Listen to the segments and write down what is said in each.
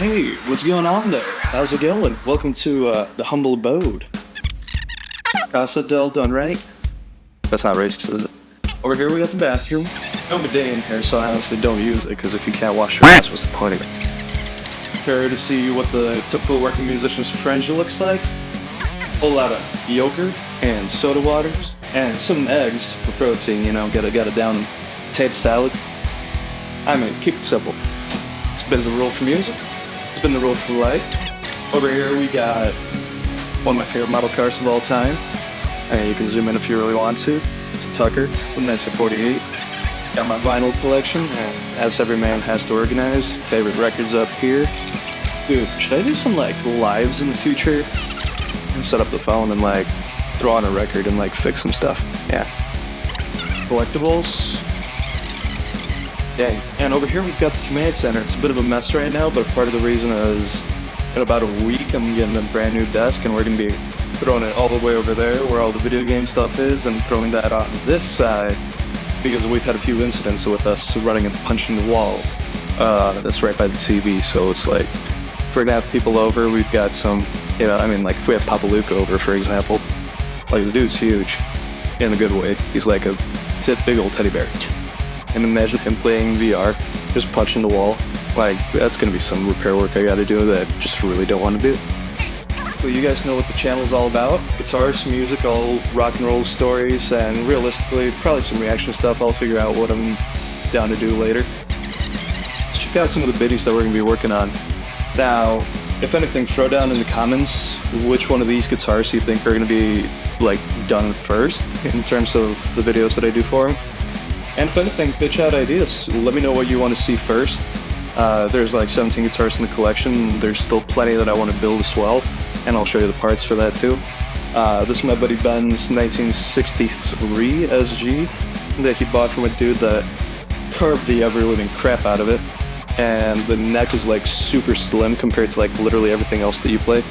Hey, what's going on there? How's it going? Welcome to the humble abode. Casa del Done Right? That's not racist, is it? Over here we got the bathroom. No bidet in here, so I honestly don't use it, because if you can't wash your ass, what's the point of it? Prepare to see what the typical working musician's fringe looks like. A whole lot of yogurt and soda waters and some eggs for protein, gotta down and potato salad. I mean, keep it simple. It's been the rule for music. It's been the rule for life. Over here we got one of my favorite model cars of all time. And you can zoom in if you really want to. It's a Tucker from 1948. Got my vinyl collection, and as every man has to organize, favorite records up here. Dude, should I do some lives in the future? And set up the phone and throw on a record and fix some stuff. Yeah. Collectibles. Dang. And over here we've got the command center. It's a bit of a mess right now, but part of the reason is in about a week I'm getting a brand new desk, and we're going to be throwing it all the way over there where all the video game stuff is, and throwing that on this side because we've had a few incidents with us running and punching the wall. That's right by the TV, so it's if we're going to have people over, we've got some, if we have Papa Luke over, for example, the dude's huge in a good way. He's like a big old teddy bear. And imagine him playing VR, just punching the wall. That's gonna be some repair work I gotta do that I just really don't want to do. Well, you guys know what the channel's all about. Guitars, music, all rock and roll stories, and realistically, probably some reaction stuff. I'll figure out what I'm down to do later. Let's check out some of the biddies that we're gonna be working on. Now, if anything, throw down in the comments which one of these guitars you think are gonna be, done first in terms of the videos that I do for them. And if anything, pitch out ideas. Let me know what you want to see first. There's 17 guitars in the collection. There's still plenty that I want to build as well, and I'll show you the parts for that too. This is my buddy Ben's 1963 SG that he bought from a dude that carved the ever-living crap out of it, and the neck is super slim compared to literally everything else that you play.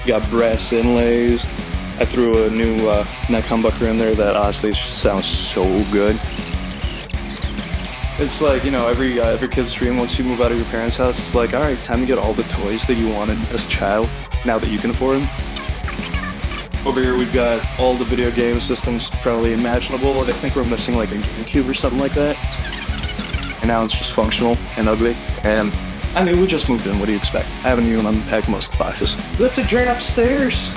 You got brass inlays. I threw a new neck humbucker in there that honestly just sounds so good. It's every kid's dream once you move out of your parents' house. It's alright, time to get all the toys that you wanted as a child, now that you can afford them. Over here we've got all the video game systems probably imaginable. I think we're missing a GameCube or something like that. And now it's just functional and ugly. And we just moved in, what do you expect? I haven't even unpacked most of the boxes. Let's adjourn upstairs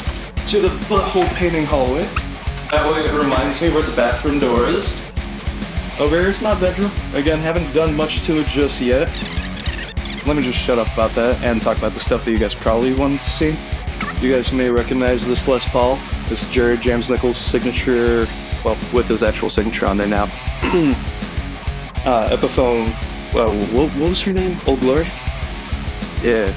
to the butthole painting hallway. That way it reminds me where the bathroom door is. Over here's my bedroom. Again, haven't done much to it just yet. Let me just shut up about that and talk about the stuff that you guys probably want to see. You guys may recognize this Les Paul. This Jared James Nichols signature, well, with his actual signature on there now. Epiphone, what was her name? Old Glory? Yeah.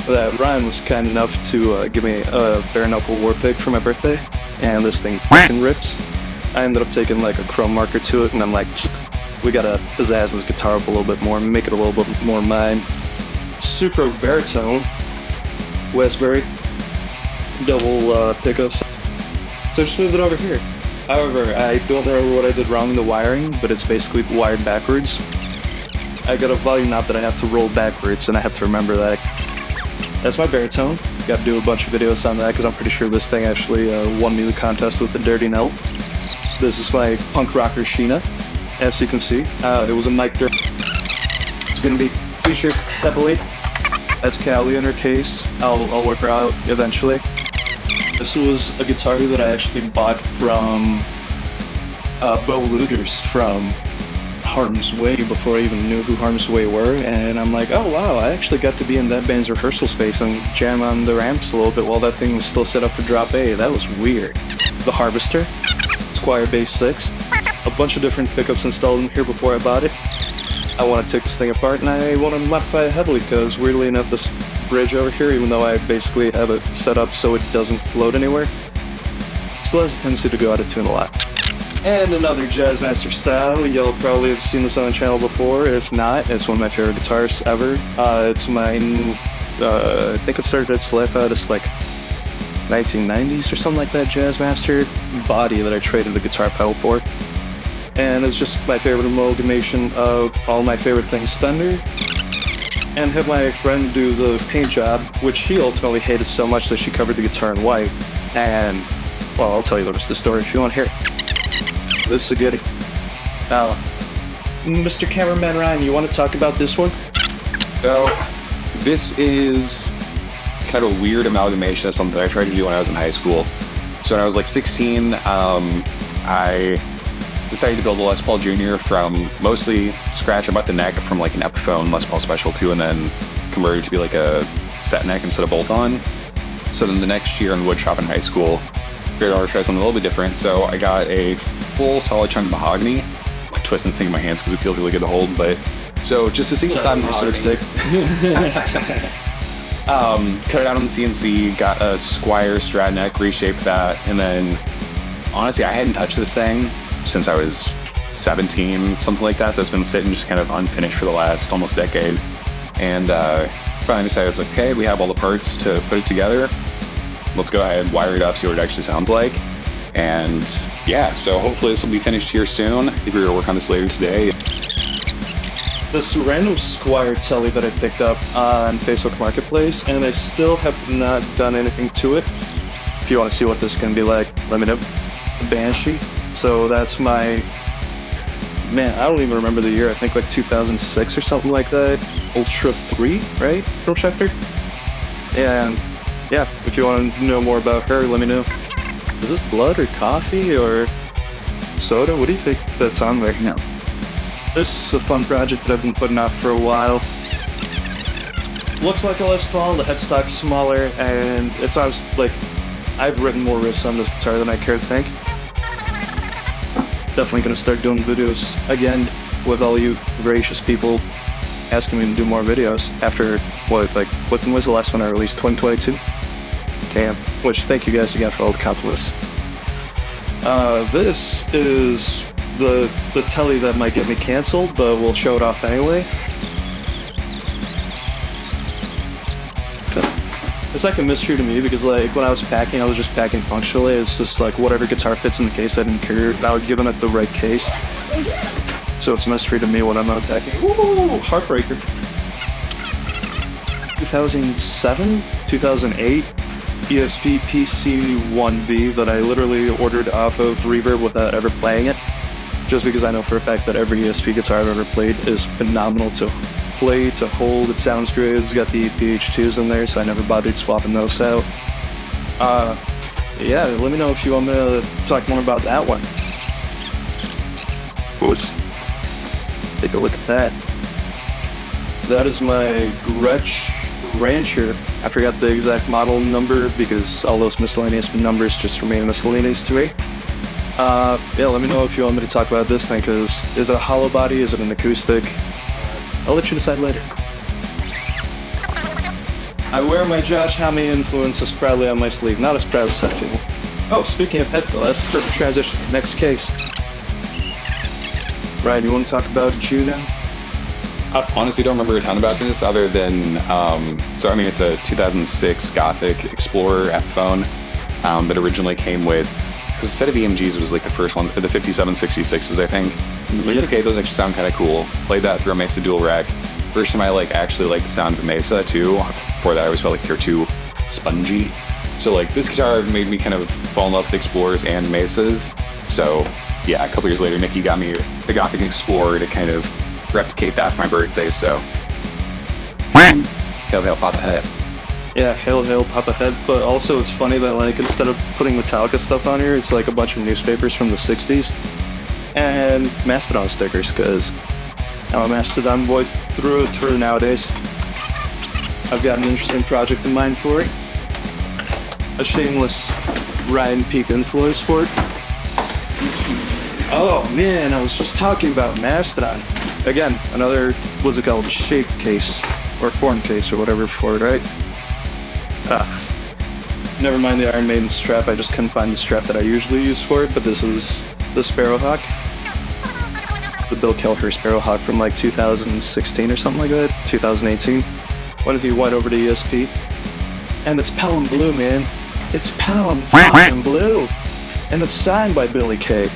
That Ryan was kind enough to give me a bare knuckle war pick for my birthday, and this thing fucking rips. I ended up taking a chrome marker to it, and I'm we gotta pizzazz this guitar up a little bit more, make it a little bit more mine. Supro baritone, Westbury, double pickups. So just moved it over here. However, I don't remember what I did wrong in the wiring, but it's basically wired backwards. I got a volume knob that I have to roll backwards, and I have to remember that. That's my baritone. Got to do a bunch of videos on that because I'm pretty sure this thing actually won me the contest with the Dirty Note. This is my punk rocker Sheena, as you can see. It was a mic drip. It's going to be featured heavily. That's Callie in her case. I'll work her out eventually. This was a guitar that I actually bought from Bo Luters from Harm's Way before I even knew who Harm's Way were, and I'm oh wow, I actually got to be in that band's rehearsal space and jam on the ramps a little bit while that thing was still set up for drop A. That was weird. The Harvester, Squire Bass 6, a bunch of different pickups installed in here before I bought it. I want to take this thing apart and I want to modify it heavily because weirdly enough this bridge over here, even though I basically have it set up so it doesn't float anywhere, still has a tendency to go out of tune a lot. And another Jazzmaster style. You'll probably have seen this on the channel before. If not, it's one of my favorite guitars ever. It's mine. I think it started its life out as 1990s or something like that. Jazzmaster body that I traded the guitar pedal for. And it's just my favorite amalgamation of all my favorite things: Fender, and had my friend do the paint job, which she ultimately hated so much that she covered the guitar in white. And, well, I'll tell you the rest of the story if you want to hear it. This is a goodie. Now, Mr. Cameraman Ryan, you want to talk about this one? So, this is kind of a weird amalgamation of something I tried to do when I was in high school. So when I was like 16, I decided to build a Les Paul Jr. from mostly scratch about the neck from like an Epiphone Les Paul Special 2, and then converted to be like a set neck instead of bolt-on. So then the next year in woodshop in high school, figured I would try something a little bit different. So I got a full solid chunk of mahogany. I'm twisting the thing in my hands because it feels really good to hold, but so just a single side mahogany stick. Cut it out on the CNC, got a Squire Strat neck, reshaped that, and then honestly I hadn't touched this thing since I was 17, something like that, so it's been sitting just kind of unfinished for the last almost decade. And finally decided, I was like, okay, we have all the parts to put it together, let's go ahead and wire it up, see what it actually sounds like. And yeah, so hopefully this will be finished here soon. I think we're gonna work on this later today. This random Squire telly that I picked up on Facebook Marketplace, and I still have not done anything to it. If you want to see what this is going to be like, let me know. The Banshee. So that's my, man, I don't even remember the year. I think like 2006 or something like that. Ultra 3, right? From Schecter. And yeah, if you want to know more about her, let me know. Is this blood or coffee or soda? What do you think that's on there? No. This is a fun project that I've been putting off for a while. Looks like a Les Paul, the headstock's smaller, and it's obviously like, I've written more riffs on this guitar than I care to think. Definitely gonna start doing videos again with all you voracious people asking me to do more videos after, what, like, when was the last one I released, 2022? Damn. Which, thank you guys again for all the compliments. This is the telly that might get me canceled, but we'll show it off anyway. It's like a mystery to me because like when I was packing, I was just packing functionally. It's just like whatever guitar fits in the case, I didn't care about giving it the right case. So it's a mystery to me when I'm unpacking. Woo! Heartbreaker. 2007, 2008 ESP PC1B that I literally ordered off of Reverb without ever playing it. Just because I know for a fact that every ESP guitar I've ever played is phenomenal to play, to hold, it sounds great, it's got the PH2s in there, so I never bothered swapping those out. Yeah, let me know if you want me to talk more about that one. Let's take a look at that. That is my Gretsch Rancher. I forgot the exact model number because all those miscellaneous numbers just remain miscellaneous to me. Yeah, let me know if you want me to talk about this thing, because is it a hollow body, is it an acoustic? I'll let you decide later. I wear my Josh Homme influences proudly on my sleeve, not as proud as I feel. Oh, speaking of head that's a perfect transition. Next case. Ryan, you want to talk about you now? I honestly don't remember a ton about this other than, so I mean it's a 2006 Gothic Explorer Epiphone that originally came with, it was a set of EMGs, was like the first one, the 5766s I think. I was like, okay, those actually sound kind of cool. Played that through a Mesa dual rack. First time I like actually liked the sound of a Mesa too. Before that I always felt like they're too spongy. So like this guitar made me kind of fall in love with Explorers and Mesas. So yeah, a couple years later Nikki got me the Gothic Explorer to kind of replicate that for my birthday, so hail hail Papa Head. Yeah, hail hail Papa Head, but also it's funny that like instead of putting Metallica stuff on here, it's like a bunch of newspapers from the 60s and Mastodon stickers, because I'm a Mastodon boy through and through nowadays. I've got an interesting project in mind for it. A shameless Ryan Peak influence for it. Oh man, I was just talking about Mastodon. Again, another, what's it called, shape case, or form case, or whatever for it, right? Never mind the Iron Maiden strap, I just couldn't find the strap that I usually use for it, but this was the Sparrowhawk. The Bill Kelher Sparrowhawk from like 2016 or something like that, 2018. Went to went over to ESP, and it's Pelham Blue, man. It's Pelham fucking Blue, and it's signed by Billy Kay.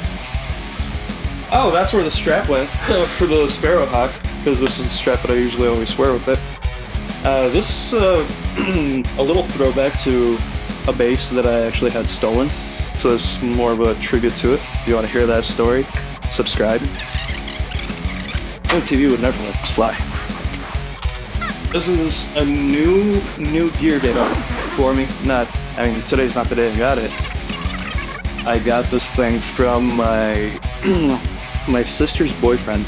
Oh, that's where the strap went for the Sparrowhawk, because this is the strap that I usually always wear with it. This is a little throwback to a bass that I actually had stolen, so it's more of a tribute to it. If you want to hear that story, subscribe. MTV would never let this fly. This is a new gear day for me. Today's not the day I got it. I got this thing from my my sister's boyfriend.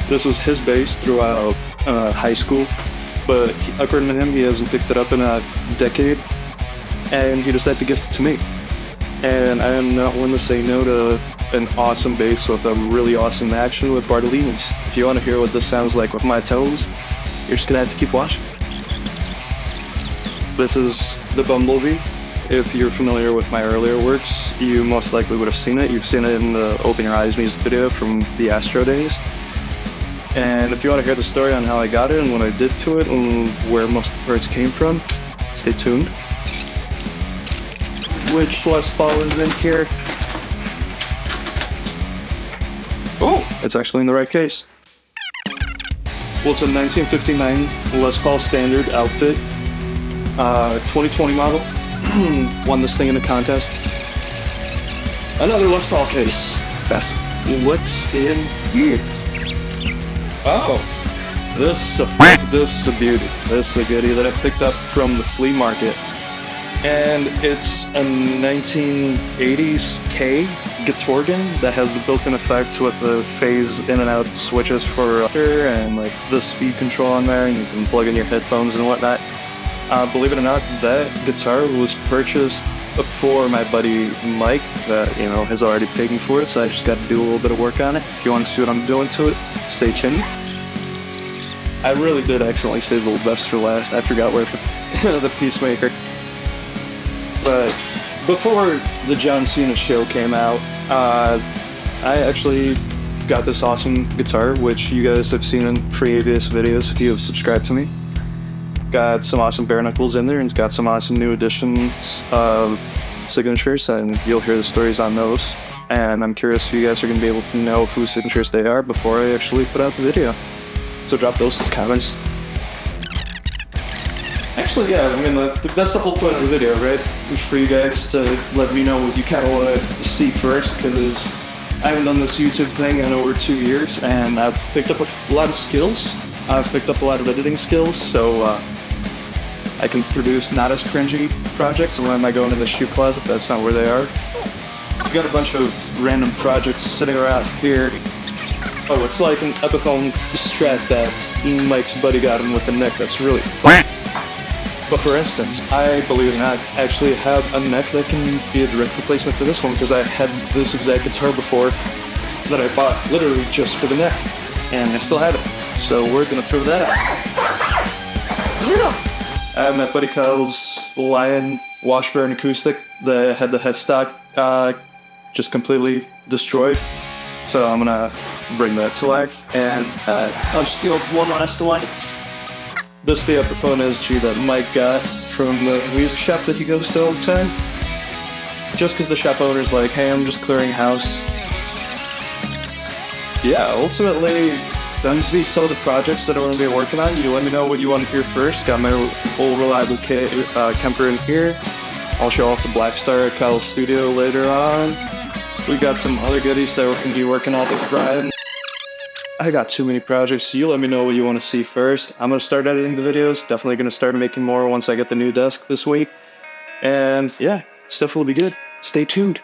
This was his bass throughout high school, but according to him, he hasn't picked it up in a decade, and he decided to gift it to me. And I am not one to say no to an awesome bass with a really awesome action with Bartolini's. If you want to hear what this sounds like with my toes, you're just gonna have to keep watching. This is the Bumblebee. If you're familiar with my earlier works, you most likely would have seen it. You've seen it in the Open Your Eyes music video from the Astro days. And if you want to hear the story on how I got it and what I did to it and where most of the parts came from, stay tuned. Which Les Paul is in here? Oh, it's actually in the right case. Well, it's a 1959 Les Paul standard outfit, 2020 model. Won this thing in a contest. Another Les Paul case. That's what's in here. Oh, this is a beauty. This is a goodie that I picked up from the flea market. And it's a 1980s K guitar gun that has the built-in effects with the phase in and out switches for and like the speed control on there, and you can plug in your headphones and whatnot. Believe it or not, that guitar was purchased for my buddy Mike that, has already paid for it, so I just got to do a little bit of work on it. If you want to see what I'm doing to it, stay tuned. I really did accidentally save the best for last. I forgot where the Peacemaker. But before the John Cena show came out, I actually got this awesome guitar, which you guys have seen in previous videos if you have subscribed to me. Got some awesome bare knuckles in there, and it's got some awesome new additions of signatures, and you'll hear the stories on those. And I'm curious if you guys are going to be able to know whose signatures they are before I actually put out the video. So drop those in the comments. Actually, yeah, that's the whole point of the video, right? It's for you guys to let me know what you kind of want to see first, because I haven't done this YouTube thing in over 2 years, and I've picked up a lot of skills. I've picked up a lot of editing skills, so I can produce not as cringy projects. And when I go into the shoe closet, that's not where they are. I've got a bunch of random projects sitting around here. Oh, it's like an Epiphone Strat that Mike's buddy got him with the neck. That's really fun. But for instance, I, believe it or not, actually have a neck that can be a direct replacement for this one, because I had this exact guitar before that I bought literally just for the neck, and I still have it. So we're gonna throw that out. I have my buddy Kyle's Lion Washburn acoustic that had the headstock just completely destroyed. So I'm gonna bring that to life, and I'll just do one last one. This is the Epiphone SG that Mike got from the music shop that he goes to all the time. Just because the shop owner's like, hey, I'm just clearing house. Yeah, ultimately, them to be some of the projects that I'm going to be working on. You let me know what you want to hear first. Got my old reliable Kemper in here. I'll show off the Black Star at Kyle's studio later on. We got some other goodies that we're going to be working on with Brian. I got too many projects, so you let me know what you want to see first. I'm going to start editing the videos. Definitely going to start making more once I get the new desk this week. And yeah, stuff will be good. Stay tuned.